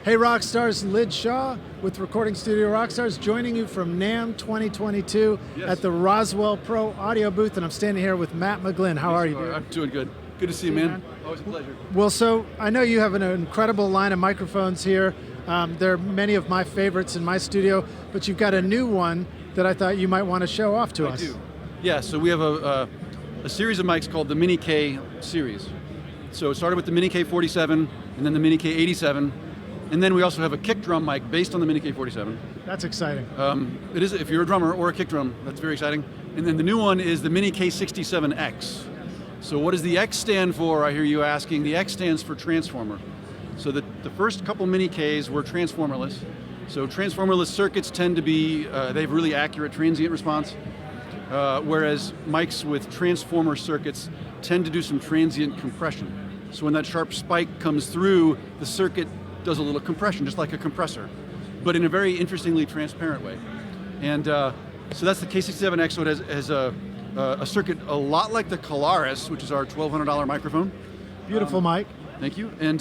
Hey Rockstars, Lid Shaw with Recording Studio Rockstars, joining you from NAMM 2022 at the Roswell Pro audio booth, and I'm standing here with Matt McGlynn. How are you doing? I'm doing good. Good to see you, man. Always a pleasure. Well, so I know you have an incredible line of microphones here. There are many of my favorites in my studio, but you've got a new one that I thought you might want to show off to us. I do. Yeah, so we have a series of mics called the Mini K series. So it started with the Mini K47 and then the Mini K87. And then we also have a kick drum mic based on the Mini K47. That's exciting. It is, if you're a drummer or a kick drum, that's very exciting. And then the new one is the Mini K67X. So what does the X stand for, I hear you asking? The X stands for transformer. So the first couple Mini Ks were transformerless. So transformerless circuits tend to be, they have really accurate transient response, whereas mics with transformer circuits tend to do some transient compression. So when that sharp spike comes through, the circuit does a little compression, just like a compressor, but in a very interestingly transparent way. And so that's the K67X, so it has a circuit a lot like the Colaris, which is our $1,200 microphone. Beautiful mic. Thank you. And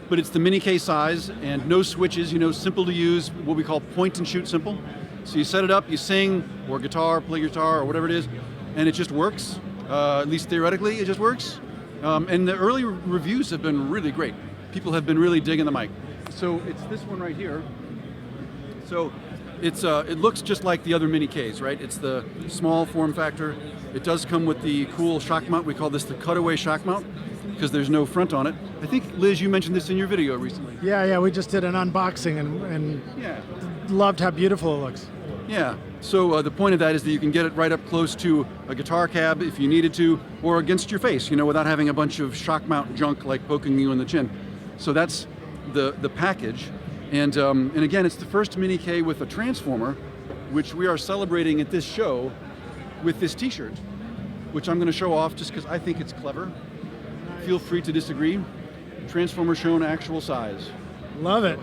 but it's the Mini K size and no switches, simple to use, what we call point and shoot simple. So you set it up, you sing, or guitar, play guitar, or whatever it is, and it just works. At least theoretically, it just works. And the early reviews have been really great. People have been really digging the mic. So it's this one right here. So it's it looks just like the other Mini Ks, right? It's the small form factor. It does come with the cool shock mount. We call this the Cutaway shock mount because there's no front on it. I think, Liz, you mentioned this in your video recently. Yeah, we just did an unboxing and yeah, loved how beautiful it looks. Yeah, so the point of that is that you can get it right up close to a guitar cab if you needed to, or against your face, without having a bunch of shock mount junk like poking you in the chin. So that's the package, and again, it's the first Mini K with a transformer, which we are celebrating at this show with this T-shirt, which I'm going to show off just because I think it's clever. Feel free to disagree. Transformer shown actual size. Love it.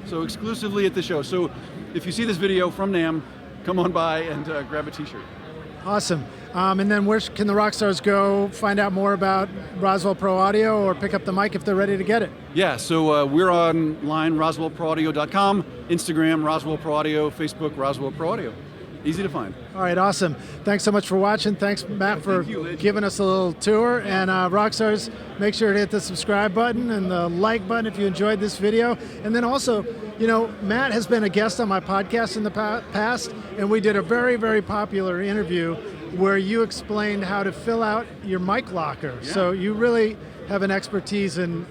So exclusively at the show. So if you see this video from NAMM, come on by and grab a T-shirt. Awesome. And then where can the Rockstars go find out more about Roswell Pro Audio or pick up the mic if they're ready to get it? Yeah, so we're online, RoswellProAudio.com, Instagram, Roswell Pro Audio, Facebook, Roswell Pro Audio. Easy to find. All right, awesome. Thanks so much for watching. Thanks, Matt, for giving us a little tour. And Rockstars, make sure to hit the subscribe button and the like button if you enjoyed this video. And then also, Matt has been a guest on my podcast in the past, and we did a very, very popular interview where you explained how to fill out your mic locker. Yeah. So you really have an expertise in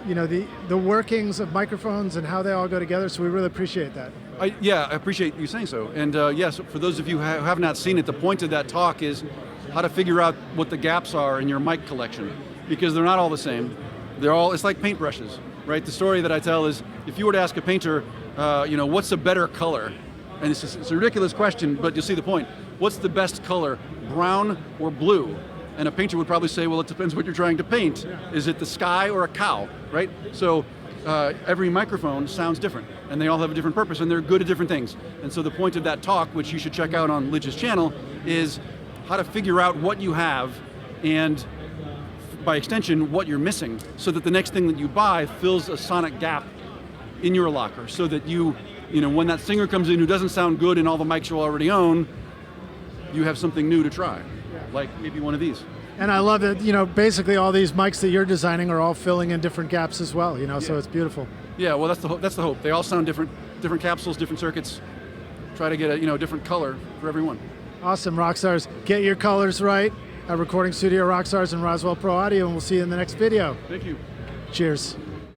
the workings of microphones and how they all go together, so we really appreciate that. I appreciate you saying so. And yes, for those of you who have not seen it, the point of that talk is how to figure out what the gaps are in your mic collection, because they're not all the same. It's like paintbrushes, right? The story that I tell is, if you were to ask a painter, what's a better color? And it's a ridiculous question, but you'll see the point. What's the best color, brown or blue? And a painter would probably say, well, it depends what you're trying to paint. Is it the sky or a cow, right? So every microphone sounds different, and they all have a different purpose, and they're good at different things. And so the point of that talk, which you should check out on Lidge's channel, is how to figure out what you have, and by extension, what you're missing, so that the next thing that you buy fills a sonic gap in your locker, so that when that singer comes in who doesn't sound good in all the mics you already own, you have something new to try, like maybe one of these. And I love that, basically all these mics that you're designing are all filling in different gaps as well, so it's beautiful. Yeah, well, that's the hope. They all sound different capsules, different circuits. Try to get a different color for everyone. Awesome, Rockstars. Get your colors right at Recording Studio Rockstars and Roswell Pro Audio, and we'll see you in the next video. Thank you. Cheers.